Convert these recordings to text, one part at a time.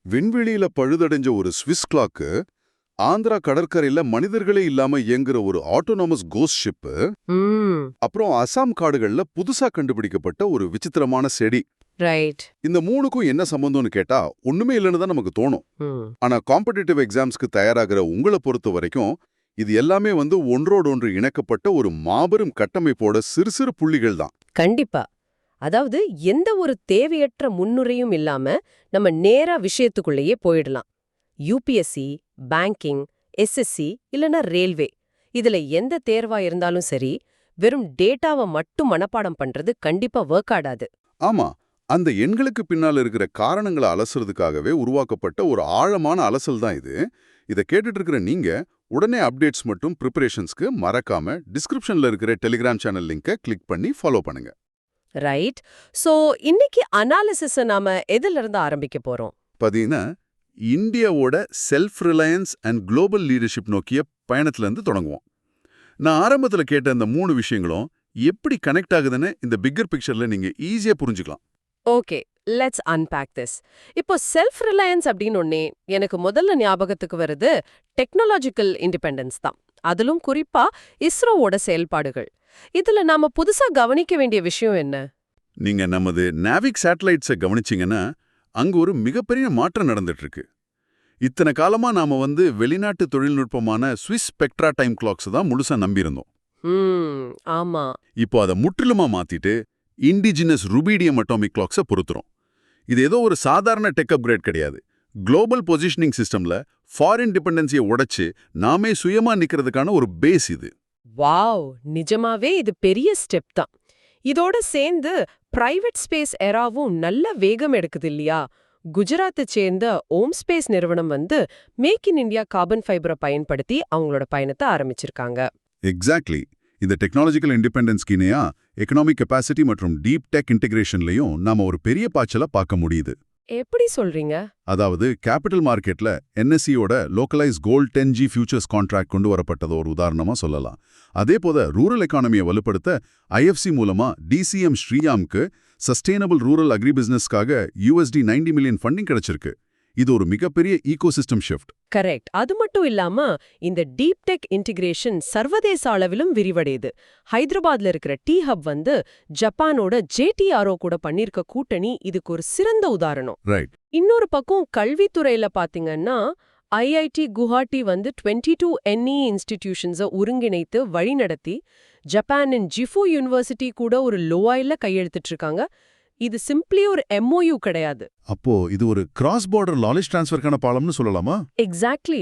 விண்வெளியில பழுதடைஞ்ச ஒரு Swiss clock, Andhra கடற்கரையில மனிதர்களே இல்லாம இயங்குற ஒரு ஆட்டோனாமஸ் கோஸ்ட் ஷிப்பு, ம் அப்புறம் அசாம் காடுகள்ல புதுசா கண்டுபிடிக்கப்பட்ட ஒரு விசித்திரமான செடி. ரைட். இந்த மூணுக்கும் என்ன சம்பந்தம்னு கேட்டா ஒண்ணுமே இல்லைன்னு தான் நமக்கு தோணும். ம் ஆனா காம்படிட்டிவ் எக்ஸாம்ஸ்க்கு தயாராகிற உங்களை பொறுத்த வரைக்கும் இது எல்லாமே ஒன்றோடொன்று இணைக்கப்பட்ட ஒரு மாபெரும் கட்டமைப்போட சிறு சிறு புள்ளிகள் தான். கண்டிப்பா. அதாவது எந்த ஒரு தேவையற்ற முன்னுரையும் இல்லாம நம்ம நேரா விஷயத்துக்குள்ளேயே போயிடலாம். யூபிஎஸ்சி, பேங்கிங், எஸ்எஸ்சி இல்லனா ரயில்வே, இதுல எந்த தேர்வா இருந்தாலும் சரி, வெறும் டேட்டாவை மட்டும் மனப்பாடம் பண்றது கண்டிப்பா ஒர்க் ஆடாது. ஆமா, அந்த எண்களுக்கு பின்னால இருக்கிற காரணங்களை அலசுறதுக்காகவே உருவாக்கப்பட்ட ஒரு ஆழமான அலசல் தான் இது. இதை கேட்டுட்டு இருக்கிற நீங்க உடனே அப்டேட்ஸ் மற்றும் ப்ரிப்பரேஷன்ஸ்க்கு மறக்காம டிஸ்கிரிப்ஷன்ல இருக்கிற டெலிகிராம் சேனல் லிங்கை கிளிக் பண்ணி ஃபாலோ பண்ணுங்க. ரைட். சோ இன்னைக்கு அனாலிசிஸ நாம எதில இருந்து ஆரம்பிக்க போறோம்? பாத்தீங்கன்னா, இந்தியாவோட self Reliance and global leadership நோக்கிய பயணத்துல இருந்து தொடங்குவோம். நான் ஆரம்பத்துல கேட்ட அந்த 3 விஷயங்களும் எப்படி கனெக்ட் ஆகுதுன்னு இந்த பிக்கர் பிக்சர்ல நீங்க ஈஸியா புரிஞ்சுக்கலாம். Okay, let's unpack this. இப்போ செல்ஃப் ரிலையன்ஸ் அப்படின்னு எனக்கு முதல்ல ஞாபகத்துக்கு வருது டெக்னாலஜிக்கல் இண்டிபெண்டன்ஸ் தான். அதிலும் குறிப்பா இஸ்ரோவோட செயல்பாடுகள். இதுல நாம புதுசா கவனிக்க வேண்டிய விஷயம் என்ன? நீங்க நமது நாவிக் சேட்டலைட்ஸை கவனிச்சீங்கன்னா, அங்க ஒரு மிகப்பெரிய மாற்றம் நடந்துட்டு இருக்கு. இத்தனை காலமா நாம வெளிநாட்டு தொழில்நுட்பமான ஸ்விஸ் ஸ்பெக்ட்ரா டைம் கிளாக்ஸ் தான் முழுசா நம்பியிருந்தோம். ம் ஆமா. இப்போ அதை முற்றிலுமா மாத்திட்டு இண்டிஜினஸ் ருபீடியம் அட்டாமிக் கிளாக்ஸை பொருத்துறோம். இது ஏதோ ஒரு சாதாரண டெக் அப்கிரேட் கிடையாது. குளோபல் பொசிஷனிங் சிஸ்டம்ல ஃபாரின் டிபெண்டன்சியை உடைச்சு நாமே சுயமா நிக்கிறதுக்கான ஒரு பேஸ் இது. வாவ், நிஜமாவே இது பெரிய ஸ்டெப் தான். இதோட சேர்ந்து பிரைவேட் ஸ்பேஸ் எராவும் நல்ல வேகம் எடுக்குது இல்லையா? குஜராத்தை சேர்ந்த ஓம் ஸ்பேஸ் நிறுவனம் மேக் இன் இந்தியா கார்பன் ஃபைபரை பயன்படுத்தி அவங்களோட பயணத்தை ஆரம்பிச்சிருக்காங்க. எக்ஸாக்ட்லி. இந்த டெக்னாலஜிக்கல் இண்டிபெண்டன்ஸ்க்கு இணையா எக்கனாமிக் கெப்பாசிட்டி மற்றும் டீப் டெக் இன்டிகிரேஷன்லையும் நாம ஒரு பெரிய பாய்ச்சலை பார்க்க முடியுது. எப்படி சொல்றீங்க? அதாவது கேபிட்டல் மார்க்கெட்ல என்எஸ்சியோட localise gold 10G futures contract கொண்டு வரப்பட்டது ஒரு உதாரணமா சொல்லலாம். அதே போல ரூரல் எக்கானமியை வலுப்படுத்த ஐஎஃப்சி மூலமா டிசிஎம் ஸ்ரீயாம்க்கு சஸ்டெயினபிள் ரூரல் அக்ரி பிசினஸ்க்காக $90 மில்லியன் ஃபண்டிங் கிடைச்சிருக்கு. இது ஒரு மிகப்பெரிய ஈகோசிஸ்டம் ஷிஃப்ட். கரெக்ட். அது மட்டும் இல்லாம இந்த டீப் டெக் இன்டிகிரேஷன் சர்வதேச அளவிலும் விரிவடையுது. ஹைதராபாத்ல இருக்கிற டி ஹப் ஜப்பானோட JTRO கூட பண்ணிருக்க கூட்டணி இதுக்கு ஒரு சிறந்த உதாரணம். ரைட். இன்னொரு பக்கம் கல்வித்துறையில பாத்தீங்கன்னா ஐஐடி குவாஹாட்டி 22 NE இன்ஸ்டிடியூஷன்ஸை ஒருங்கிணைத்து வழிநடத்தி ஜப்பானின் ஜிஃபு யூனிவர்சிட்டி கூட ஒரு லோவாயில கையெழுத்திட்டு இருக்காங்க. இது சிம்பிளி ஒரு MOU கிடையாது. அப்போ இது ஒரு கிராஸ் பார்டர் நாலேஜ் டிரான்ஸ்ஃபர்க்கான பாலம்னு சொல்லலாமா? எக்ஸாக்ட்லி.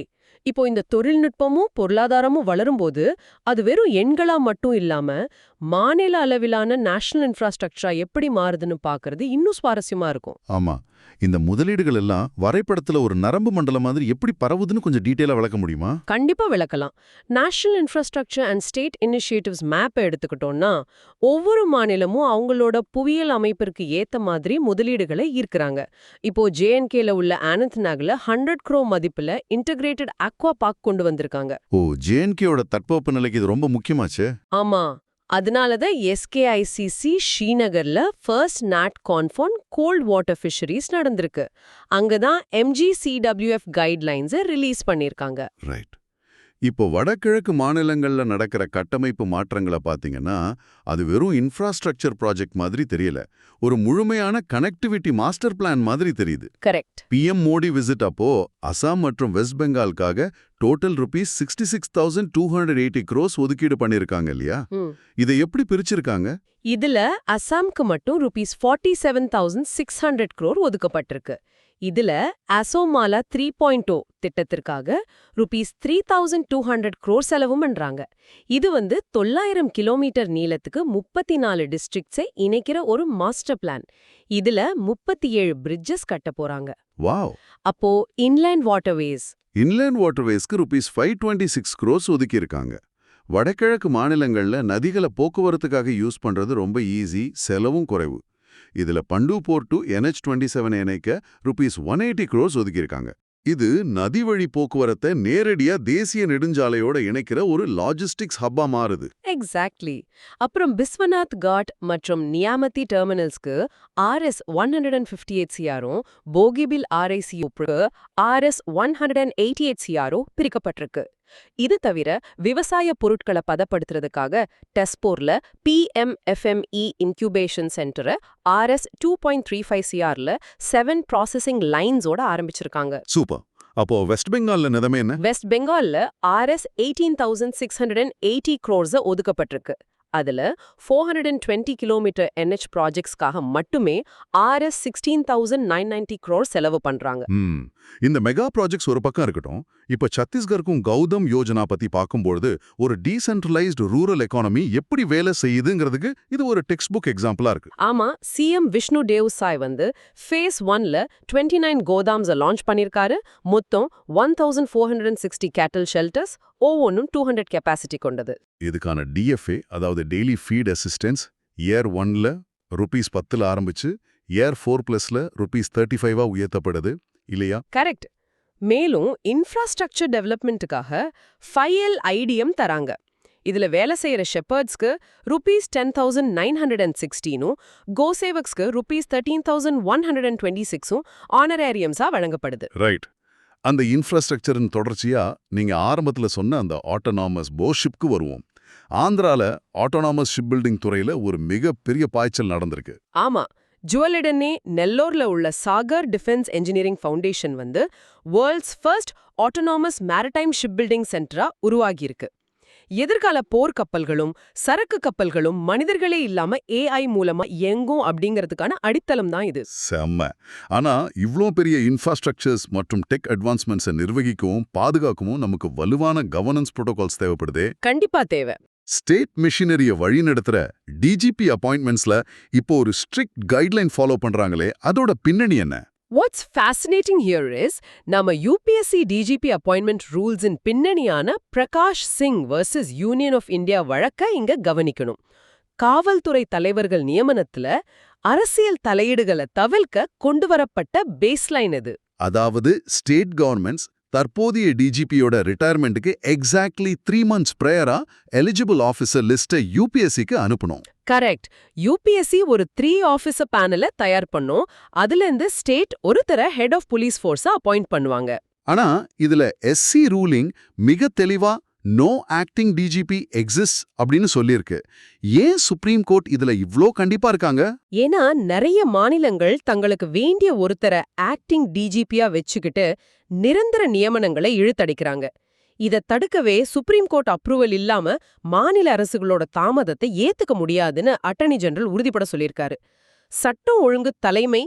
இப்போ இந்த தொழில்நுட்பமும் பொருளாதாரமும் வளரும்போது அது வெறும் எண்களா மட்டும் இல்லாம மாநில அளவிலான நேஷனல் இன்ஃப்ராஸ்ட்ரக்சரா எப்படி மாறுதுன்னு பார்க்கறது இன்னும் சுவாரஸ்யமா இருக்கும். ஆமா. இந்த முதலீடுகள் எல்லாம் வரைபடத்துல ஒரு நரம்பு மண்டலம் மாதிரி எப்படி பரவுதுன்னு கொஞ்சம் டீட்டெயிலா விளக்க முடியுமா? கண்டிப்பா விளக்கலாம். National infrastructure and state initiatives மேப்பை எடுத்துக்கிட்டோம்னா ஒவ்வொரு மாநிலமும் அவங்களோட புவியியல் அமைப்பிற்கு ஏத்த மாதிரி முதலீடுகளை ஈர்க்கிறாங்க. இப்போ JNKல உள்ள ஆனந்த்நாக்ல 100 crore மதிப்புல இன்டகிரேட்டட் அக்வா பார்க் கொண்டு வந்திருக்காங்க. ஓ, JNKயோட தட்பவெப்ப நிலைக்கு இது ரொம்ப முக்கியமாச்சே. ஆமா. அதனாலதான் SKICC ஸ்ரீநகர்ல ஃபர்ஸ்ட் நாட் கான்ஃபான் கோல்ட் வாட்டர் ஃபிஷரிஸ் நடந்திருக்கு. அங்கதான் MGCWF கைட்லைன்ஸை ரிலீஸ் பண்ணிருக்காங்க. ரைட். இப்போ வடகிழக்கு மாநிலங்கள்ல நடக்கிற கட்டமைப்பு மாற்றங்களை பார்த்தீங்கன்னா அது வெறும் இன்ஃப்ராஸ்ட்ரக்சர் ப்ராஜெக்ட் மாதிரி தெரியல. ஒரு முழுமையான கனெக்டிவிட்டி மாஸ்டர் பிளான் மாதிரி தெரியுது. கரெக்ட். PM மோடி விசிட் அப்போ அசாம் மற்றும் வெஸ்ட் பெங்காலுக்காக டோட்டல் ₹66,280 crores ஒதுக்கீடு பண்ணிருக்காங்க இல்லையா? இதை எப்படி பிரிச்சிருக்காங்க? இதுல அசாம்க்கு மட்டும் ₹47,600 crore ஒதுக்கப்பட்டிருக்கு. இதுல அசோமாலா 3.0 திட்டத்திற்காக ₹3,200 crore செலவும் பண்றாங்க. இது 900 கிலோமீட்டர் நீளத்துக்கு 34 டிஸ்ட்ரிக்ட்ஸை இணைக்கிற ஒரு மாஸ்டர் பிளான். இதுல 37 பிரிட்ஜஸ் கட்ட போறாங்க. வாவ். அப்போ இன்லேண்ட் வாட்டர்வேஸ் வாட்டர்வேஸ்க்கு ₹526 crores ஒதுக்கி இருக்காங்க. வடகிழக்கு மாநிலங்கள்ல நதிகளை போக்குவரத்துக்காக யூஸ் பண்றது ரொம்ப ஈஸி, செலவும் குறைவு. இதுல பண்டு போர்ட் டு NH27 இணைக்க ₹180 crores ஒதுக்கியிருக்காங்க. இது நதிவழி போக்குவரத்தை நேரடியா தேசிய நெடுஞ்சாலையோட இணைக்கிற ஒரு லாஜிஸ்டிக்ஸ் ஹப்பா மாறுது. எக்ஸாக்ட்லி. அப்புறம் பிஸ்வநாத் காட் மற்றும் நியாமதி டெர்மினல்ஸ்க்கு RS 158CRம் போகிபில் RICOக்கு RS 188CRம் பிரிக்கப்பட்டிருக்கு. இது தவிர விவசாய பொருட்களை பதப்படுத்துறதுக்காக டெஸ்போர்ல PMFME இன்குபேஷன் சென்டரை RS 2.35CRல 7 ப்ராசஸிங் லைன்ஸோட ஆரம்பிச்சிருக்காங்க. சூப்பர். அப்போ வெஸ்ட் பெங்கால்ல நிலைமை என்ன? வெஸ்ட் பெங்கால்ல RS 18,680 crores ஒதுக்கப்பட்டிருக்கு. அதுல 420 கிலோமீட்டர் NH ப்ராஜெக்ட்ஸ்க்காக மட்டுமே RS 16,990 crores செலவு பண்றாங்க. இந்த மெகா ப்ராஜெக்ட்ஸ் ஒரு பக்கம் இருக்கட்டும், இப்ப சத்தீஸ்கருக்கும் கௌதம் யோஜனா பத்தி பார்க்கும்போது ஒரு டீசென்ட்ரலைஸ்டு ரூரல் எக்கானமி எப்படி வேலை செய்யுதுங்கிறதுக்கு இது ஒரு டெக்ஸ்ட் புக் எக்ஸாம்பிளா இருக்கு. ஆமா, CM விஷ்ணு தேவ் சாய் ஃபேஸ் 1ல 29 கோதாம்ஸை லான்ச் பண்ணிருக்காரு. மொத்தம் 1,460 கேட்டல் ஷெல்டர்ஸ், ஒவ்வொன்றும் 200 கெப்பாசிட்டி கொண்டது. இதுக்கான DFA, அதாவது டெய்லி ஃபீட் அசிஸ்டன்ஸ், இயர் 1ல ₹10ல ஆரம்பிச்சு இயர் 4+ல ₹35 உயர்த்தப்படுது இல்லையா? கரெக்ட். மேலும் இன்ஃப்ராஸ்ட்ரக்சர் டெவலப்மெண்ட்டுக்காக 5L IDM தராங்க. இதுல வேலை செய்யற ஷெப்பர்ட்ஸ்க்கு ₹10,916ம், கோசேவக்ஸ்க்கு ₹13,126ம் ஆனரேரியம்ஸா வழங்கப்படுது. ரைட். அந்த இன்ஃப்ராஸ்ட்ரக்சரின் தொடர்ச்சியா நீங்க ஆரம்பத்துல சொன்ன அந்த ஆட்டோனாமஸ் போர்ஷிப்க்கு வருவோம். ஆந்திரால ஆட்டோனாமஸ் ஷிப் பில்டிங் துறையில ஒரு மிகப்பெரிய பாய்ச்சல் நடந்திருக்கு. ஆமா, ஜுவலிடனே நெல்லூர்ல உள்ள Sagar defence engineering foundation world's first autonomous maritime ship building சென்டரா உருவாகியிருக்கு. எதிர்கால போர் கப்பல்களும் சரக்கு கப்பல்களும் மனிதர்களே இல்லாம AI மூலமா இயங்கும் அப்படிங்கிறதுக்கான அடித்தளம் தான் இது. செம்ம. ஆனா இவ்ளோ பெரிய இன்ஃப்ராஸ்ட்ரக்சர்ஸ் மற்றும் டெக் அட்வான்ஸ்மெண்ட்ஸை நிர்வகிக்கவும் பாதுகாக்கவும் நமக்கு வலுவான கவர்னன்ஸ் புரோட்டோகால்ஸ் தேவைப்படுதே. கண்டிப்பா தேவை. ஸ்டேட் மிஷினரியை வழிநடத்துற DGP அப்பாயின்மெண்ட்ஸ்ல இப்போ ஒரு ஸ்ட்ரிக்ட் கைட்லைன் ஃபாலோ பண்றாங்களே, அதோட பின்னணி என்ன? What's fascinating here is நம்ம UPSC DGP அப்பாயின்மெண்ட் ரூல்ஸின் பின்னணியான Prakash Singh vs union of India வழக்க இங்க கவனிக்கணும். காவல்துறை தலைவர்கள் நியமனத்துல அரசியல் தலையீடுகளை தவிர்க்க கொண்டுவரப்பட்ட பேஸ்லைன் இது. அதாவது ஸ்டேட் கவர்மெண்ட்ஸ் தற்போதைய DGPயோட ரிட்டையர்மெண்ட்டுக்கு எக்ஸாக்ட்லி 3 months ப்ரேயரா எலிஜிபிள் ஆஃபீஸர் லிஸ்ட்டை UPSCக்கு அனுப்பணும். கரெக்ட். UPSC ஒரு 3 ஆஃபீஸர் பேனலை தயார் பண்ணும். அதுலேருந்து ஸ்டேட் ஒருத்தர ஹெட் ஆஃப் போலீஸ் ஃபோர்ஸா அப்பாயிண்ட் பண்ணுவாங்க. ஆனா இதுல SC ரூலிங் மிக தெளிவா நோ ஆக்டிங் DGP எக்ஸிஸ்ட் அப்படின்னு சொல்லியிருக்கு. ஏன் சுப்ரீம் கோர்ட் இதுல இவ்ளோ கண்டிப்பா இருக்காங்க? ஏன்னா நிறைய மாநிலங்கள் தங்களுக்கு வேண்டிய ஒருத்தர ஆக்டிங் DGPயா வச்சுக்கிட்டு நிரந்தர நியமனங்களை இழுத்தடிக்கிறாங்க. இத தடுக்கவே சுப்ரீம் கோர்ட் அப்ரூவல் இல்லாம மாநில அரசுகளோட தாமதத்தை ஏத்துக்க முடியாதுன்னு அட்டர்னி ஜெனரல் உறுதிப்பட சொல்லியிருக்காரு. சட்டம் ஒழுங்கு தலைமை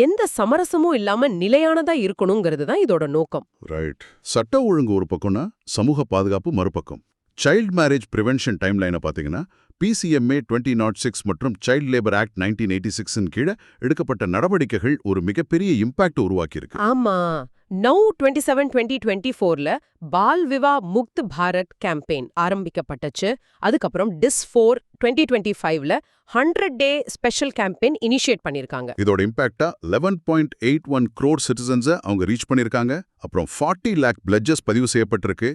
எந்த சமரசமும் இல்லாம நிலையானதா இருக்கணுங்கிறது தான் இதோட நோக்கம். ரைட். சட்ட ஒழுங்கு ஒரு பக்கம்னா சமூக பாதுகாப்பு மறுபக்கம். சைல்ட் மேரேஜ் பிரிவென்ஷன் டைம்லைனை பார்த்தீங்கன்னா PCMA 2006 மற்றும் சைல்ட் லேபர் ஆக்ட் 1986 கீழே எடுக்கப்பட்ட நடவடிக்கைகள் ஒரு மிகப்பெரிய இம்பாக்ட் உருவாக்கியிருக்கு. ஆமா, நவ் 27/2024ல பால் விவா முக்த் பாரத் கேம்பெயின் ஆரம்பிக்கப்பட்டுச்சு. அதுக்கப்புறம் டிஸ் 4 2025ல 100-day ஸ்பெஷல் கேம்பெயின் இனிஷியேட் பண்ணிருக்காங்க. இதோட இம்பாக்டா 11.81 crore சிட்டிசன்ஸை அவங்க ரீச் பண்ணிருக்காங்க. அப்புறம் 40 lakh pledges பதிவு செய்யப்பட்டிருக்கு.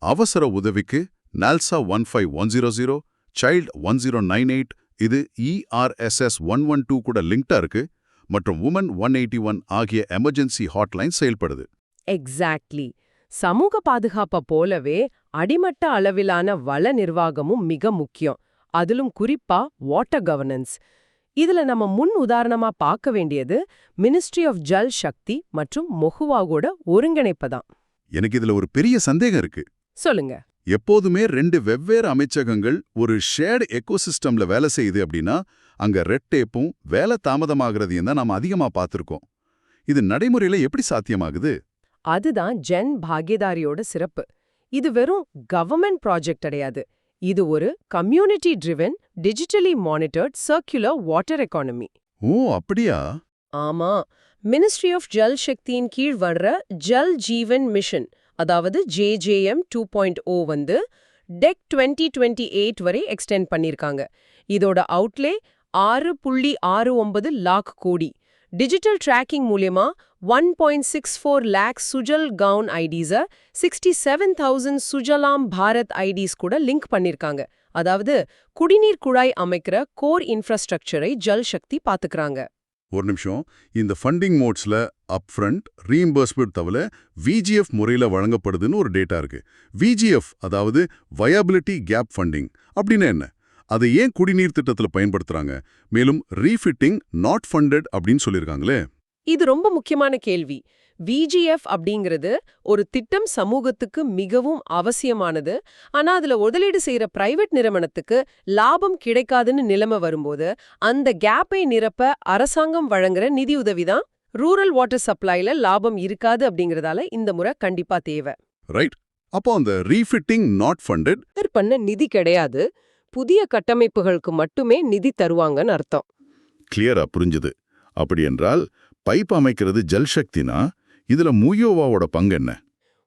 அவசர உதவிக்கு நால்சா 15100, சைல்ட் 1098, இது ERSS 112 கூட லிங்க்டா இருக்கு, மற்றும் உமன் 181 ஆகிய எமர்ஜென்சி ஹாட்லைன் செயல்படுது. எக்ஸாக்ட்லி. சமூக பாதுகாப்பை போலவே அடிமட்ட அளவிலான வள நிர்வாகமும் மிக முக்கியம். அதிலும் குறிப்பா வாட்டர் கவர்னன்ஸ். இதுல நம்ம முன் உதாரணமா பார்க்க வேண்டியது மினிஸ்ட்ரி ஆஃப் ஜல் சக்தி மற்றும் மொஹுவாவோட ஒருங்கிணைப்பதான். எனக்கு இதுல ஒரு பெரிய சந்தேகம் இருக்கு. சொல்லுங்க. எப்போதுமே 2 வெவ்வேறு அமைச்சகங்கள் ஒரு ஷேர்டு எக்கோசிஸ்டம்ல வேலை செய்யுது அப்படின்னா அங்க ரெட் டேப்பும் வேலை தாமதமாகறதையும் தான் நாம அதிகமா பார்த்திருக்கோம். இது நடைமுறையில எப்படி சாத்தியமாகுது? அதுதான் ஜன் பாகேதாரியோட சிறப்பு. இது வெறும் கவர்மெண்ட் ப்ராஜெக்ட் கிடையாது. இது ஒரு community driven digitally monitored circular water economy. ஓ, அப்படியா? ஆமா, மினிஸ்ட்ரி ஆஃப் ஜல் சக்தியின் கீழ் வர்ற ஜல் ஜீவன் மிஷன், அதாவது JJM 2.0 டெக் 2028 வரை எக்ஸ்டெண்ட் பண்ணிருக்காங்க. இதோட outlay 6.69 lakh crore. Digital tracking மூலியமா 1.64 லேக் சுஜல் கவுன் ஐடிஸை 67,000 சுஜலாம் பாரத் ஐடிஸ் கூட லிங்க் பண்ணிருக்காங்க. அதாவது குடிநீர் குழாய் அமைக்கிற கோர் இன்ஃப்ராஸ்ட்ரக்சரை ஜல் சக்தி பாத்துக்கறாங்க. ஒரு நிமிஷம், இந்த ஃபண்டிங் மோட்ஸ்ல அப்ஃப்ரண்ட் ரீஇம்பர்ஸ்மெண்ட் தவிர விஜிஎஃப் முறையில் வழங்கப்படுதுன்னு ஒரு டேட்டா இருக்கு. விஜிஎஃப் அதாவது வயபிலிட்டி கேப் ஃபண்டிங் அப்படின்னு என்ன? அதை ஏன் குடிநீர் திட்டத்தில் பயன்படுத்துறாங்க? மேலும் ரீஃபிட்டிங் நாட் ஃபண்டட் அப்படின்னு சொல்லியிருக்காங்களே. இது ரொம்ப முக்கியமான கேள்வி. விஜிஎஃப் அப்படிங்கிறது ஒரு திட்டம் சமூகத்துக்கு மிகவும் அவசியமானது. ஆனா அதுல முதலீடு செய்யற பிரைவேட் நிறுவனத்துக்கு லாபம் கிடைக்காதுன்னு நிலைமை வரும்போது அந்த கேப்பை நிரப்ப அரசாங்கம் வழங்குற நிதியுதவிதான். ரூரல் வாட்டர் சப்ளைல லாபம் இருக்காது அப்படிங்கறதால இந்த முறை கண்டிப்பா தேவை. ரைட். அப்போ அந்த ரீஃபிட்டிங் நாட் ஃபண்டட் பண்ண நிதி கிடையாது, புதிய கட்டமைப்புகளுக்கு மட்டுமே நிதி தருவாங்கன்னு அர்த்தம். கிளியரா புரிஞ்சுது. அப்படி என்றால் பைப் அமைக்கிறது ஜல்சக்தினா இதுல மூயோவாவோட பங்கு என்ன?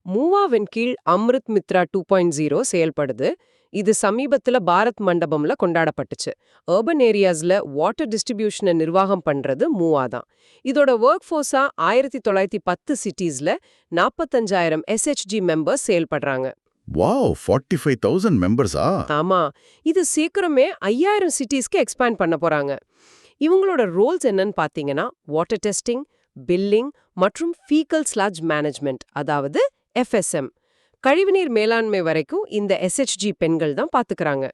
மூவாவின் கீழ் அம்ருத் மித்ரா 2.0 செயல்படுது. இது சமீபத்துல பாரத் மண்டபம்ல கொண்டாடப்பட்டுச்சு. அர்பன் ஏரியாஸ்ல வாட்டர் டிஸ்ட்ரிபியூஷனை நிர்வாகம் பண்றது மூவா தான். இதோட ஒர்க் ஃபோர்ஸா 1910 சிட்டிஸ்ல 45,000 SHG மெம்பர்ஸ் செயல்படுறாங்க. வாவ், 45,000 மெம்பர்ஸா? ஆமா, இது சீக்கிரமே 5,000 சிட்டிஸ்க்கு எக்ஸ்பேண்ட் பண்ண போறாங்க. இவங்களோட ரோல்ஸ் என்னன்னு பாத்தீங்கன்னா வாட்டர் டெஸ்டிங், பில்லிங் மற்றும் ஃபீக்கல் ஸ்லட்ஜ் மேனேஜ்மெண்ட், அதாவது FSM. கழிவுநீர் மேலாண்மை வரைக்கும் இந்த SHG பெண்கள் தான் பாத்துக்கறாங்க.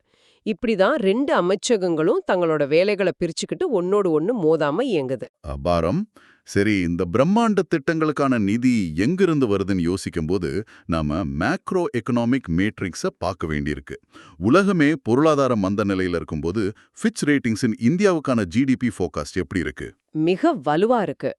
இப்படிதான் 2 அமைச்சகங்களும் தங்களோட வேலைகளை பிரிச்சுக்கிட்டு ஒன்னோடு ஒன்னு மோதாம இயங்குது. அபாரம். சரி, இந்த பிரம்மாண்ட திட்டங்களுக்கான நிதி எங்கிருந்து வருதுன்னு யோசிக்கும்போது நாம மேக்ரோ எக்கனாமிக் மேட்ரிக்ஸை பார்க்க வேண்டியிருக்கு. உலகமே பொருளாதார மந்த நிலையில இருக்கும்போது ஃபிட்ச் ரேட்டிங்ஸின் இந்தியாவுக்கான ஜிடிபி ஃபோகாஸ்ட் எப்படி இருக்கு? மிக வலுவா இருக்கு.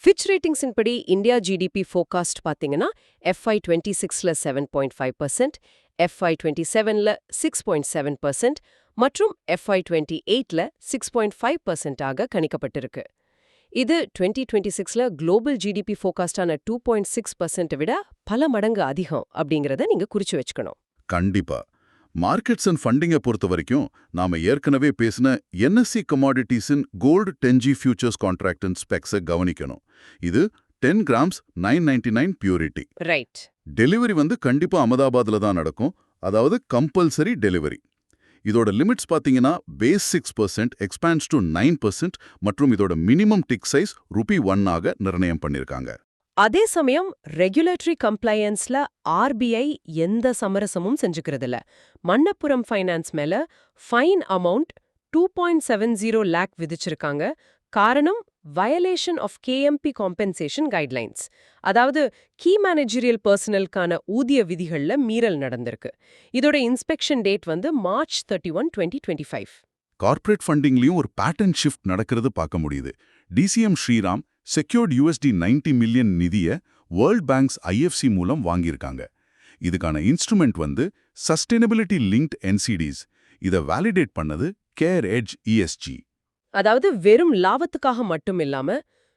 ஃபிட்ச் ரேட்டிங்ஸின் படி இந்தியா ஜிடிபி ஃபோகாஸ்ட் பாத்தீங்கன்னா FY26ல 7.5%, FY27ல 6.7% மற்றும் FY28ல 6.5% ஆக கணிக்கப்பட்டிருக்கு. இது 2026ல குளோபல் ஜிடிபி ஃபோகாஸ்டான 2.6% விட பல மடங்கு அதிகம் அப்படிங்கறத நீங்க குறிச்சு வச்சுக்கணும். கண்டிப்பா. மார்க்கெட்ஸ் அண்ட் ஃபண்டிங்கை பொறுத்த வரைக்கும் நாம ஏற்கனவே பேசின என்எஸ்சி கமாடிட்டிஸின் gold 10G futures contract and ஸ்பெக்ஸை கவனிக்கணும். இது 10 கிராம்ஸ் 999 பியூரிட்டி. ரைட். டெலிவரி கண்டிப்பா அகமதாபாத்ல தான் நடக்கும், அதாவது கம்பல்சரி டெலிவரி. இதோட லிமிட்ஸ் பாத்தீங்கன்னா பேஸ் 6% எக்ஸ்பாண்ட்ஸ் டு 9% மற்றும் இதோட மினிமம் டிக் சைஸ் ₹1 ஆக நிர்ணயம் பண்ணிருக்காங்க. அதே சமயம் ரெகுலேட்டரி கம்ப்ளையன்ஸ்ல RBI எந்த சமரசமும் செஞ்சுக்கிறதில்ல. மன்னப்புரம் ஃபைனான்ஸ் மேல ஃபைன் அமௌண்ட் 2.70 லேக் விதிச்சிருக்காங்க. காரணம் violation of KMP compensation guidelines, அதாவது கீ மேனேஜரியல் பர்சனலுக்கான ஊதிய விதிகள்ல மீறல் நடந்திருக்கு. இதோட இன்ஸ்பெக்ஷன் டேட் March 31, 2025. கார்ப்பரேட் ஃபண்டிங்லயும் ஒரு பேட்டர்ன் ஷிஃப்ட் நடக்கிறது பார்க்க முடியுது. DCM ஸ்ரீராம் செக்யூர்ட் $90 மில்லியன் நிதியை வேர்ல்ட் பேங்க்ஸ் IFC மூலம் வாங்கியிருக்காங்க. இதுக்கான இன்ஸ்ட்ருமெண்ட் சஸ்டைனபிலிட்டி லிங்க்ட் NCDs. இதை வேலிடேட் பண்ணது கேர் எட்ஜ் ESG. அதாவது வெறும் லாபத்துக்காக மட்டும் இல்லாம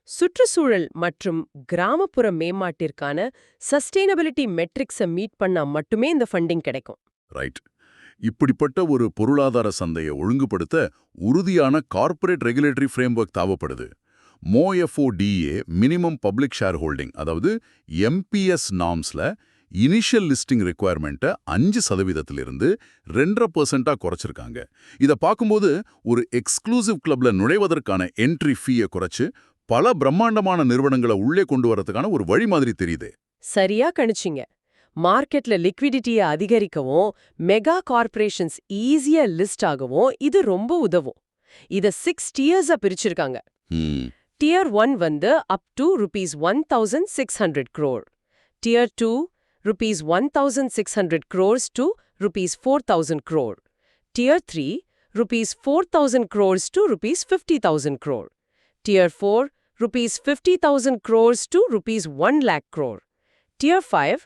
சுற்றுச்சூழல் மற்றும் கிராமப்புற மேம்பாட்டிற்கான சஸ்டைனபிலிட்டி மெட்ரிக்ஸை மீட் பண்ணா மட்டுமே இந்த ஃபண்டிங் கிடைக்கும். ரைட். இப்படிப்பட்ட ஒரு பொருளாதார சந்தையை ஒழுங்குபடுத்த உறுதியான கார்ப்பரேட் ரெகுலேட்டரி ஃப்ரேம்வொர்க் தேவைப்படுது. MOFODA minimum public share holding, அதாவது MPS நார்ம்ஸ்ல இனிஷியல் லிஸ்டிங் ரெக்குவயர்மெண்ட்டை 5%லிருந்து 2.5% குறைச்சிருக்காங்க. இதை பார்க்கும்போது ஒரு எக்ஸ்க்ளூசிவ் கிளப்ல நுழைவதற்கான என்ட்ரி ஃபீயை குறைச்சு பல பிரம்மாண்டமான நிறுவனங்களை உள்ளே கொண்டு வரதுக்கான ஒரு வழி மாதிரி தெரியுது. சரியா கணிச்சிங்க. மார்க்கெட்ல லிக்விடிட்டியை அதிகரிக்கவும் மெகா கார்ப்பரேஷன்ஸ் ஈஸியா லிஸ்ட் ஆகவும் இது ரொம்ப உதவும். இத 6 டியர்ஸா பிரிச்சிருக்காங்க. Tier 1 up to ₹1,600 crore. Tier 2 ₹1,600 crores to ₹4,000 crore. Tier 3 ₹4,000 crores to ₹50,000 crore. Tier 4 ₹50,000 crores to ₹1 lakh crore. Tier 5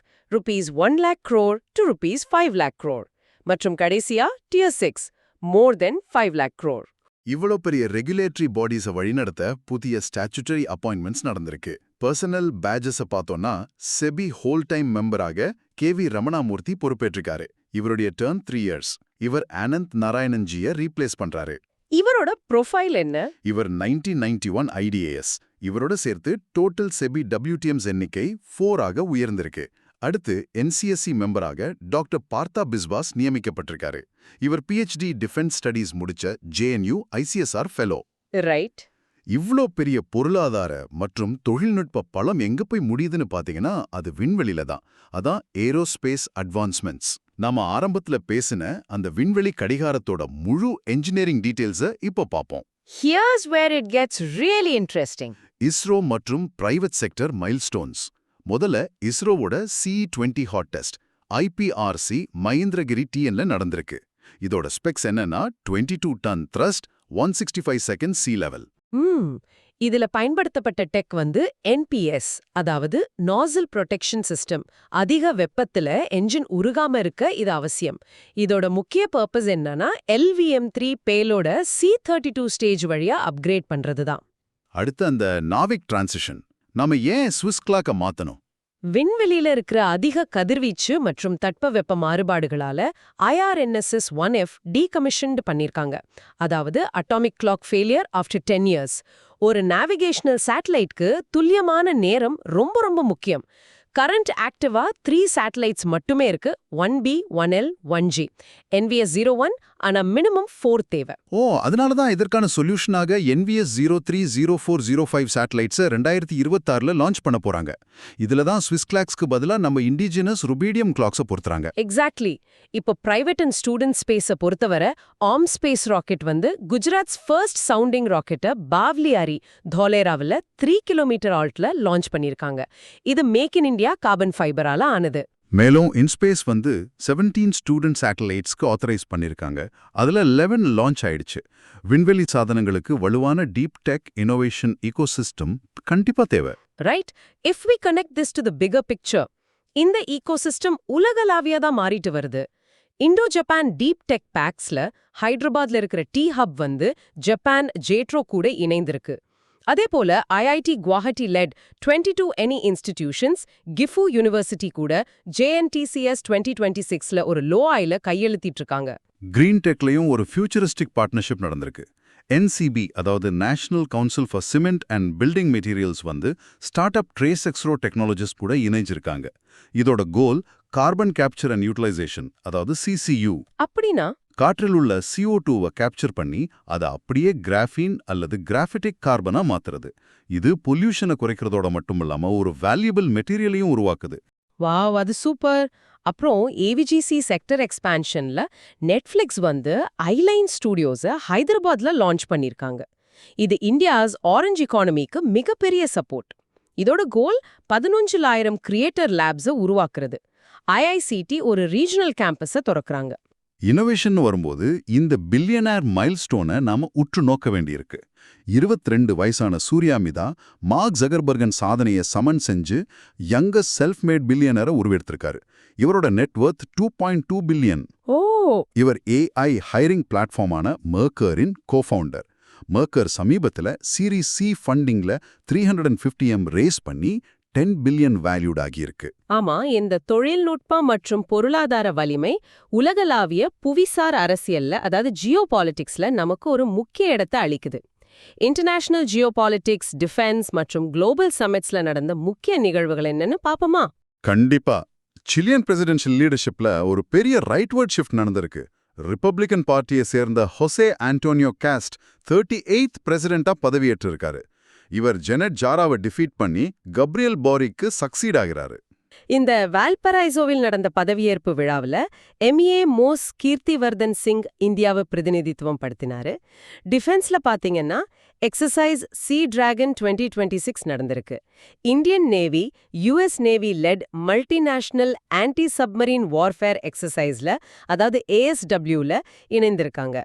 ₹1 lakh crore to ₹5 lakh crore. மற்றும் கடைசியா Tier 6 more than 5 lakh crore. இவ்வளோ பெரிய ரெகுலேட்டரி பாடிஸை வழிநடத்த புதிய ஸ்டாச்சுட்டரி அப்பாயின்மெண்ட்ஸ் நடந்திருக்கு. Personal பேஜஸை பார்த்தோன்னா SEBI whole time மெம்பராக KV ரமணாமூர்த்தி பொறுப்பேற்றிருக்காரு. இவருடைய டர்ன் 3 years. இவர் ஆனந்த் நாராயணன்ஜியை ரீப்ளேஸ் பண்றாரு. இவரோட ப்ரொஃபைல் என்ன? இவர் 1991 IDAS. இவரோட சேர்த்து டோட்டல் செபி WTMs எண்ணிக்கை 4 ஆக உயர்ந்திருக்கு. அடுத்து NCSC மெம்பராக டாக்டர் பார்த்தா பிஸ்வாஸ் நியமிக்கப்பட்டிருக்காரு. இவர் PhD டிஃபென்ஸ் ஸ்டடீஸ் முடிச்ச JNU ICSR ஃபெலோ. ரைட். இவ்ளோ பெரிய பொருளாதார மற்றும் தொழில்நுட்ப பலம் எங்க போய் முடியுதுன்னு பாத்தீங்கன்னா அது விண்வெளியில தான். அதான் ஏரோஸ்பேஸ் அட்வான்ஸ்மெண்ட்ஸ். நாம ஆரம்பத்துல பேசின அந்த விண்வெளி கடிகாரத்தோட முழு என்ஜினியரிங் டீடைல்ஸை இப்போ பார்ப்போம். Here's where it gets really interesting. ISRO மற்றும் பிரைவேட் செக்டர் மைல்ஸ்டோன்ஸ். முதல்ல இஸ்ரோவோட CE-20 hot test IPRC Mahendragiri TNல நடந்திருக்கு. இதோட ஸ்பெக்ஸ் என்னன்னா 22 ton thrust, 165 second sea level. இதுல பயன்படுத்தப்பட்ட டெக் வந்து NPS, அதாவது நாசில் ப்ரொடெக்ஷன் சிஸ்டம். அதிக வெப்பத்துல என்ஜின் உருகாம இருக்க இது அவசியம். இதோட முக்கிய பர்பஸ் என்னன்னா LVM-3 பேலோட C-32 ஸ்டேஜ் வழியா அப்கிரேட் பண்றதுதான். அடுத்து அந்த நாவிக் டிரான்சிஷன். நாம ஏன் ஸ்விஸ் கிளாக்க மாத்தணும்? விண்வெளியில இருக்கிற அதிக கதிர்வீச்சு மற்றும் தட்பவெப்ப மாறுபாடுகளால IRNSS-1F டீகமிஷன்டு பண்ணிருக்காங்க. அதாவது atomic clock failure after 10 years. ஒரு நேவிகேஷனல் சேட்டலைட்க்கு துல்லியமான நேரம் ரொம்ப ரொம்ப முக்கியம். கரண்ட் ஆக்டிவா 3 சேட்டலைட்ஸ் மட்டுமே இருக்கு. 1B, 1L, 1G. NVS-01 ஆனா மினிமம் 4 தேவை. அதனால தான் இதற்கான சொல்யூஷனாக NVS-03, 04, 05 சேட்டலைட்ஸை 2026ல லான்ச் பண்ண போறாங்க. இதுல தான் ஸ்விஸ் கிளாக்ஸ்க்கு பதிலா நம்ம இண்டிஜினஸ் ருபீடியம் கிளாக்ஸை பொறுத்துறாங்க. எக்ஸாக்ட்லி. இப்போ பிரைவேட் அண்ட் ஸ்டூடெண்ட் ஸ்பேஸை பொறுத்தவரை ஆர்ம் ஸ்பேஸ் ராக்கெட் வந்து குஜராத்ஸ் ஃபர்ஸ்ட் சவுண்டிங் ராக்கெட்டை பாவ்லியாரி தோலேராவில் 3 கிலோமீட்டர் ஆல்ட்ல லான்ச் பண்ணியிருக்காங்க. இது மேக் இன் இந்தியா கார்பன் ஃபைபரால ஆனது. மேலும் இன்ஸ்பேஸ் வந்து 17 ஸ்டூடெண்ட் சேட்டலைட்ஸ்க்கு ஆத்தரைஸ் பண்ணிருக்காங்க. அதுல 11 லான்ச் ஆயிடுச்சு. விண்வெளி சாதனங்களுக்கு வலுவான டீப் டெக் இன்னோவேஷன் ஈகோசிஸ்டம் கண்டிப்பா தேவை. Right. If we connect this to the bigger picture, இந்த ஈகோசிஸ்டம் உலகளாவியதா மாறிட்டு வருது. இண்டோ ஜப்பான் டீப் டெக் பேக்ஸ்ல ஹைதராபாத்ல இருக்கிற T-Hub வந்து ஜப்பான் ஜேட்ரோ கூட இணைந்திருக்கு. அதே போல IIT Guwahati led 22 NE institutions, Gifu university கூட JNTCS 2026ல ஒரு லோஐல கையெழுத்திட்டு இருக்காங்க. கிரீன் டெக்லயும் ஒரு ஃபியூச்சரிஸ்டிக் பார்ட்னர்ஷிப் நடந்திருக்கு. NCB, அதாவது national council for cement and building materials வந்து start up trace Xero technologies கூட இணைஞ்சிருக்காங்க. இதோட goal carbon capture and utilisation, அதாவது CCU. அப்படின்னா காற்றில் உள்ள CO2வை கேப்சர் பண்ணி அதை அப்படியே கிராஃபீன் அல்லது கிராஃபிட்டிக் கார்பனா மாத்துறது. இது பொல்யூஷனை குறைக்கிறதோட மட்டும் இல்லாம ஒரு வேல்யூபிள் மெட்டீரியலையும் உருவாக்குது. வாவ், அது சூப்பர். அப்புறம் AVGC செக்டர் எக்ஸ்பான்ஷன்ல நெட்ஃபிளிக்ஸ் வந்து ஐலைன் ஸ்டூடியோஸை ஹைதராபாத்ல லான்ச் பண்ணிருக்காங்க. இது இந்தியாஸ் ஆரஞ்ச் எக்கானமிக்கு மிகப்பெரிய சப்போர்ட். இதோட கோல் 15,000 கிரியேட்டர் லேப்ஸை உருவாக்குறது. IICT ஒரு ரீஜனல் கேம்பஸை திறக்கறாங்க. இன்னோவேஷன் வரும்போது இந்த பில்லியனர் மைல்ஸ்டோனை நாம உற்று நோக்க வேண்டியிருக்கு. 22 வயசான சூர்யாமிதா மார்க் ஜகர்பர்கன் சாதனையை சமன் செஞ்சு யங்கஸ்ட் செல்ஃப் மேட் பில்லியனரை உருவெடுத்திருக்காரு. இவரோட நெட்வொர்த் 2.2 பில்லியன். இவர் AI ஹைரிங் பிளாட்ஃபார்மான மெர்க்கரின் கோஃபவுண்டர். மெர்க்கர் சமீபத்துல சீரீஸ் C ஃபண்டிங்ல 350M ரேஸ் பண்ணி 10 பில்லியன் வேல்யூட் ஆகியிருக்கு. ஆமா, இந்த தொழில்நுட்பம் மற்றும் பொருளாதார வலிமை உலகளாவிய புவிசார் அரசியல்ல, அதாவது ஜியோபாலிட்டிக்ஸ்ல நமக்கு ஒரு முக்கிய இடத்தை அளிக்குது. இன்டர்நேஷனல் ஜியோபாலிட்டிக்ஸ், டிஃபென்ஸ் மற்றும் குளோபல் சமிட்ஸ்ல நடந்த முக்கிய நிகழ்வுகள் என்னன்னு பாப்போமா? கண்டிப்பா. சிலியன் பிரசிடென்ஷியல் லீடர்ஷிப்ல ஒரு பெரிய ரைட்வர்ட் ஷிஃப்ட் நடந்திருக்கு. ரிப்பப்ளிகன் பார்ட்டியை சேர்ந்த ஹொசே ஆண்டோனியோ காஸ்ட் 38th பிரசிடென்ட்டா பதவியேற்றிருக்காரு. இவர் ஜெனட் ஜாராவை டிஃபீட் பண்ணி கப்ரியல் போரிக்கு சக்சீட் ஆகிறாரு. இந்த வால்பரைசோவில் நடந்த பதவியேற்பு விழாவில் MEA மோஸ் கீர்த்திவர்தன் சிங் இந்தியாவை பிரதிநிதித்துவம் படுத்தினாரு. டிஃபென்ஸ்ல பாத்தீங்கன்னா எக்ஸசைஸ் சி டிராகன் 2026 நடந்திருக்கு. Indian navy US navy led multinational anti submarine warfare எக்ஸசைஸ்ல, அதாவது ASWல இணைந்திருக்காங்க.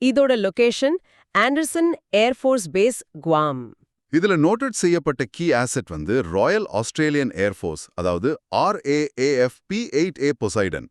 இதோட location Anderson air force base, Guam. இதுல நோட்டட் செய்யப்பட்ட கீ ஆசெட் வந்து ராயல் ஆஸ்திரேலியன் ஏர்ஃபோர்ஸ், அதாவது RAAF P-8A பொசைடன்.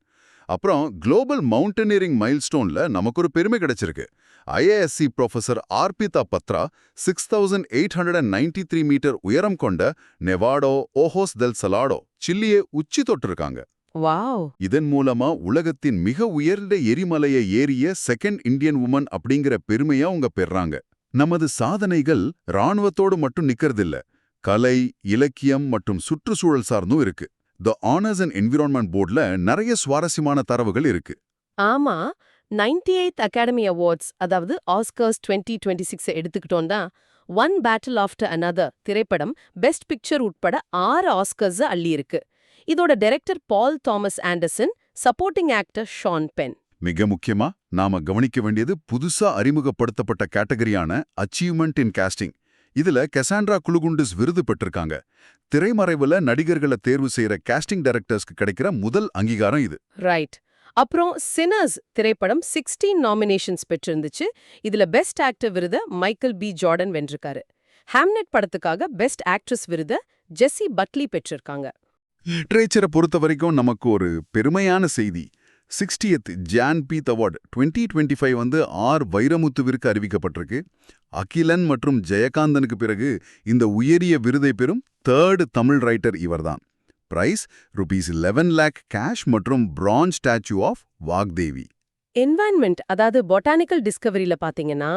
அப்புறம் குளோபல் மவுண்டனியரிங் மைல்ஸ்டோன்ல நமக்கு ஒரு பெருமை கிடைச்சிருக்கு. IISc professor Arpita Patra 6893 metre உயரம் கொண்ட நெவாடோ ஓஹோஸ் தெல் சலாடோ சில்லியே உச்சி தொட்டிருக்காங்க. வாவ். இதன் மூலமா உலகத்தின் மிக உயர்ந்த எரிமலையை ஏறிய செகண்ட் இந்தியன் உமன் அப்படிங்கிற பெருமையா அவங்க பெறாங்க. நமது சாதனைகள் ராணுவத்தோடு மட்டும் நிக்கறதில்ல. கலை, இலக்கியம் மற்றும் சுற்றுச்சூழல் சார்ந்தும் இருக்கு. தி ஆனர்ஸ் அண்ட் என்விரான்மெண்ட் போர்ட்ல நிறைய சுவாரஸ்யமான தரவுகள் இருக்கு. ஆமா, 98th அகாடமி அவார்ட்ஸ், அதாவது ஆஸ்கர்ஸ் 2026 எடுத்துக்கிட்டோம்னா ஒன் பேட்டில் ஆஃப்டர் another திரைப்படம் பெஸ்ட் பிக்சர் உட்பட 6 ஆஸ்கர்ஸ் அள்ளி இருக்கு. இதோட director Paul Thomas Anderson, supporting actor Sean Penn. மிக முக்கியமா நாம கவனிக்க வேண்டியது புதுசா அறிமுகப்படுத்தப்பட்ட கேட்டகரியான அச்சீவ்மெண்ட் இன் காஸ்டிங். இதுல கெசாண்ட்ரா குலுகுண்டிஸ் விருது பெற்றிருக்காங்க. திரைமறைவுல நடிகர்களை தேர்வு செய்யற காஸ்டிங் டைரக்டர்ஸ்க்கு கிடைக்கிற முதல் அங்கீகாரம் இது. ரைட். அப்புறம் சின்னர்ஸ் திரைப்படம் 16 நாமினேஷன்ஸ் பெற்றிருந்துச்சு. இதுல பெஸ்ட் ஆக்டர் விருத மைக்கேல் பி ஜார்டன் வென்றிருக்காரு. ஹாம்னெட் படத்துக்காக பெஸ்ட் ஆக்ட்ரஸ் விருத ஜெஸ்ஸி பட்லி பெற்றிருக்காங்க. லிட்ரேச்சரை பொறுத்த வரைக்கும் நமக்கு ஒரு பெருமையான செய்தி. 60th ஜான் பீத் அவார்டு 2025 வந்து வைரமுத்துவிற்கு அறிவிக்கப்பட்டிருக்கு. அகிலன் மற்றும் ஜெயகாந்தனுக்கு பிறகு இந்த உயரிய விருதை பெறும் 3rd தமிழ் ரைட்டர் இவர்தான். பிரைஸ் ₹11 lakh கேஷ் மற்றும் bronze statue of Vagdevi. Environment, அதாவது பொட்டானிக்கல் டிஸ்கவரியில பாத்தீங்கன்னா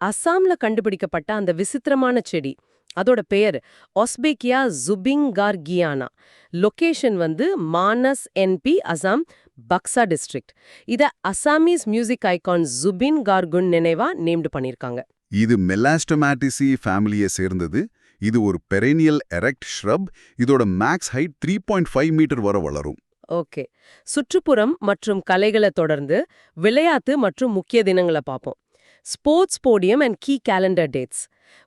அஸ்ஸாம்ல கண்டுபிடிக்கப்பட்ட அந்த விசித்திரமான செடி, அதோட பெயர் ஒஸ்பெக்கியா ஜுபிங்கார்கியானா. லொகேஷன் வந்து மானஸ் என்பி, அசாம், பக்சா டிஸ்ட்ரிக்ட். இத அசாமீஸ் மியூசிக் ஐகான் ஜுபின் கார்குன் நினைவா நேம்டு பண்ணிருக்காங்க. இது மெலாஸ்டோமேட்டிசி ஃபேமிலியை சேர்ந்தது. இது ஒரு பெரேனியல் எரெக்ட் ஷ்ரப். இதோட மேக்ஸ் ஹைட் 3.5 மீட்டர் வரை வளரும். ஓகே. சுற்றுப்புறம் மற்றும் கலைகளை தொடர்ந்து விளையாட்டு மற்றும் முக்கிய தினங்களை பார்ப்போம். Sports podium and key calendar dates.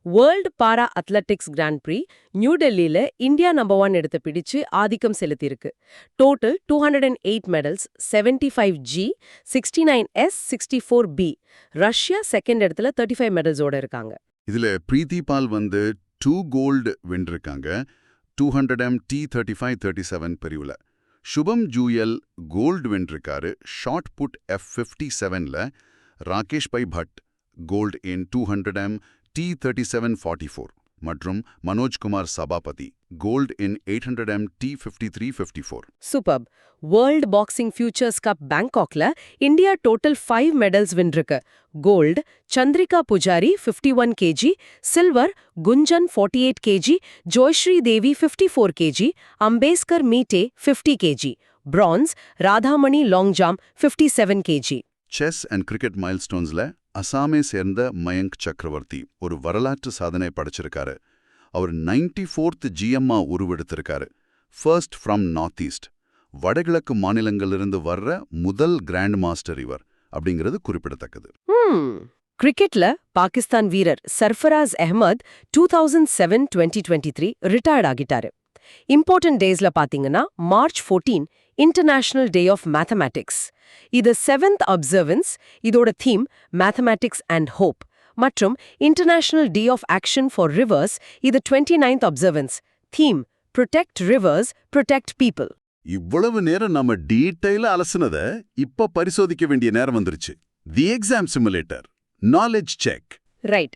World para athletics grand prix new டெல்லியில இந்தியா நம்பர் 1 இடத்தை பிடிச்சு ஆதிக்கம் செலுத்தியிருக்கு. Total 208 medals, 75G, 69S, 64B. Russia second இடத்துல 35 மெடல்ஸோட இருக்காங்க. இதுல பிரீத்தி பால் வந்து 2 கோல்டு வென்றிருக்காங்க 200m T35-37 பிரிவுல. சுபம் ஜூயல் கோல்டு வென்றிருக்காரு ஷார்ட் புட் F57ல. ராகேஷ் பை பட் கோல்டு இன் 200m T37-44 மற்றும் Manojkumar Sabapathi gold in 800m T53-54. Superb. World boxing futures cup பேங்காக்ல இந்தியா டோட்டல் 5 மெடல்ஸ் வென்றிருக்கு. Gold Chandrika Pujari 51 kg, silver Gunjan 48 kg, Joyshree Devi 54 kg, Ambeskar Meetei 50 kg, bronze Radhamani Longjam 57 kg. Chess and cricket மைல்ஸ்டோன்ஸ்ல அசாமை சேர்ந்த மயங்க் சக்கரவர்த்தி ஒரு வரலாற்று சாதனை படைச்சிருக்காரு. அவர் 94th GMஆ உருவெடுத்திருக்காரு. First from north east. வடகிழக்கு மாநிலங்களிலிருந்து வர்ற முதல் கிராண்ட் மாஸ்டர் இவர் அப்படிங்கிறது குறிப்பிடத்தக்கது. கிரிக்கெட்ல பாகிஸ்தான் வீரர் சர்ஃபராஸ் அஹ்மத் 2007-2023 ரிட்டையர்ட் ஆகிட்டாரு. இம்பார்ட்டன்ட் டேஸ்ல பாத்தீங்கன்னா March 14 international day of mathematics. இது 7th அப்சர்வன்ஸ். இதோட தீம் மேத்தமேட்டிக்ஸ் அண்ட் ஹோப். மற்றும் international day of action for rivers. இது 29th observance. Theme protect rivers, protect people. இவ்வளவு நேரம் நம்ம டீட்டெயிலா அலசுனத இப்ப பரிசோதிக்க வேண்டிய நேரம் வந்துருச்சு. தி exam simulator knowledge check. Right.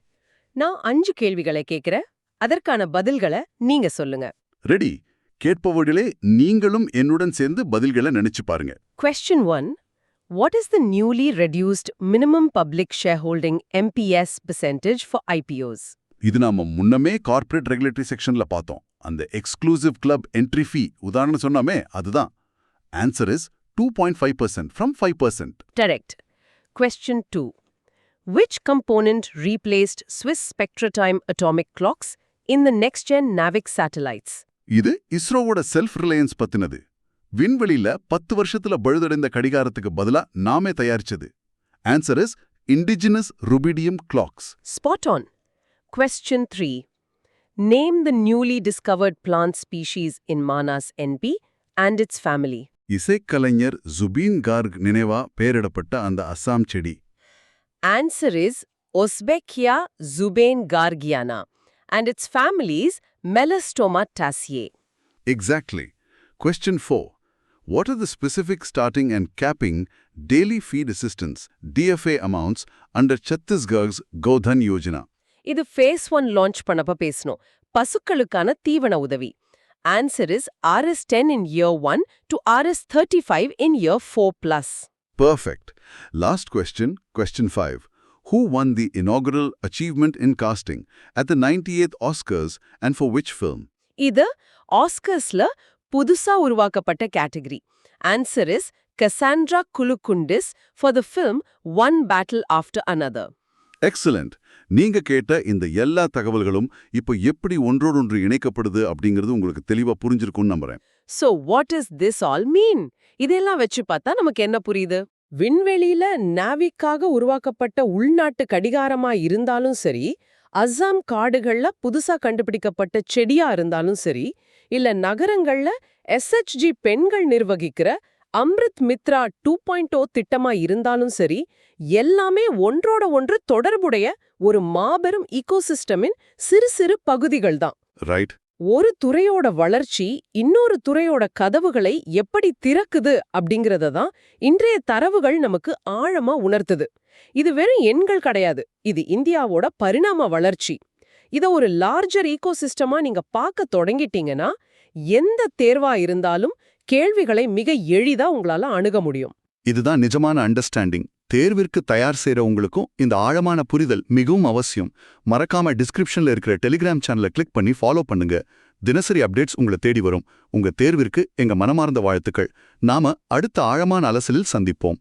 நான் 5 கேள்விகளை கேட்கிறேன். அதற்கான பதில்களை நீங்க சொல்லுங்க. ரெடி? கேட்பவர்களே நீங்களும் என்னுடன் சேர்ந்து பதில்களை நினைச்சு பாருங்க. Question 1. What is the newly reduced minimum public shareholding MPS percentage for IPOs? இது நாம முன்னமே கார்ப்பரேட் ரெகுலேட்டரி செக்ஷன்ல பார்த்தோம். அந்த எக்ஸ்க்ளூசிவ் கிளப் என்ட்ரி ஃபீ உதாரணம் சொன்னாமே அதுதான். Answer is 2.5% from 5%. Correct. Question 2. Which component replaced Swiss Spectratime atomic clocks in the next-gen NAVIC satellites? இது இஸ்ரோவோட self Reliance பத்தினது. விண்வெளியில 10 வருஷத்துல பழுதடைந்த கடிகாரத்துக்கு பதிலா நாமே தயாரிச்சது. Answer is indigenous rubidium clocks. Spot on. Question 3. Name the newly discovered plant species in Manas NP and its family. இசைக்கலைஞர் ஜுபீன் கார்க் நினைவா பெயரிடப்பட்ட அந்த அஸ்ஸாம் செடி. Answer is Osbechia zubaingargiana and its families Melastoma tassiae. Exactly. Question 4. What are the specific starting and capping daily feed assistance DFA amounts under Chhattisgarh's Godhan Yojana? இது phase 1 launch பண்ணப்ப பேசணும். பசுக்களுக்கான தீவன உதவி. Answer is RS10 in year 1 to RS35 in year 4+. Perfect. Last question, question 5. Who won the inaugural Achievement in Casting at the 98th Oscars and for which film? இது ஆஸ்கர்ஸ்ல புதுசா உருவாக்கப்பட்ட category. Answer is Cassandra Kulukundis for the film one battle after another. Excellent. நீங்க கேட்ட இந்த எல்லா தகவல்களும் இப்போ எப்படி ஒன்றோடொன்று இணைக்கப்படுது அப்படிங்கிறது உங்களுக்கு தெளிவா புரிஞ்சிருக்கும்னு நம்புறேன். So what does this all mean? இதெல்லாம் வச்சு பார்த்தா நமக்கு என்ன புரியுது? விண்வெளியில நாவிக்காக உருவாக்கப்பட்ட உள்நாட்டு கடிகாரமா இருந்தாலும் சரி, அஸ்ஸாம் காடுகள்ல புதுசா கண்டுபிடிக்கப்பட்ட செடியா இருந்தாலும் சரி, இல்ல நகரங்கள்ல SHG பெண்கள் நிர்வகிக்கிற அம்ரித் மித்ரா 2.0 திட்டமா இருந்தாலும் சரி, எல்லாமே ஒன்றோட ஒன்று தொடர்புடைய ஒரு மாபெரும் ஈகோசிஸ்டமின் சிறு சிறு பகுதிகள் தான். ரைட். ஒரு துறையோட வளர்ச்சி இன்னொரு துறையோட கதவுகளை எப்படி திறக்குது அப்படிங்கறத தான் இன்றைய தரவுகள் நமக்கு ஆழமா உணர்த்துது. இது வெறும் எண்கள் கிடையாது, இது இந்தியாவோட பரிணாம வளர்ச்சி. இத ஒரு லார்ஜர் ஈகோசிஸ்டமா நீங்க பார்க்க தொடங்கிட்டீங்கன்னா, எந்த தேர்வா இருந்தாலும் கேள்விகளை மிக எளிதா உங்களால அணுக முடியும். இதுதான் நிஜமான அண்டர்ஸ்டாண்டிங். தேர்விற்கு தயார் செய்ற உங்களுக்கும் இந்த ஆழமான புரிதல் மிகவும் அவசியம். மறக்காம டிஸ்கிரிப்ஷன்ல இருக்கிற டெலிகிராம் சேனலை கிளிக் பண்ணி ஃபாலோ பண்ணுங்க. தினசரி அப்டேட்ஸ் உங்களை தேடி வரும். உங்க தேர்விற்கு எங்க மனமார்ந்த வாழ்த்துக்கள். நாம அடுத்த ஆழமான அலசலில் சந்திப்போம்.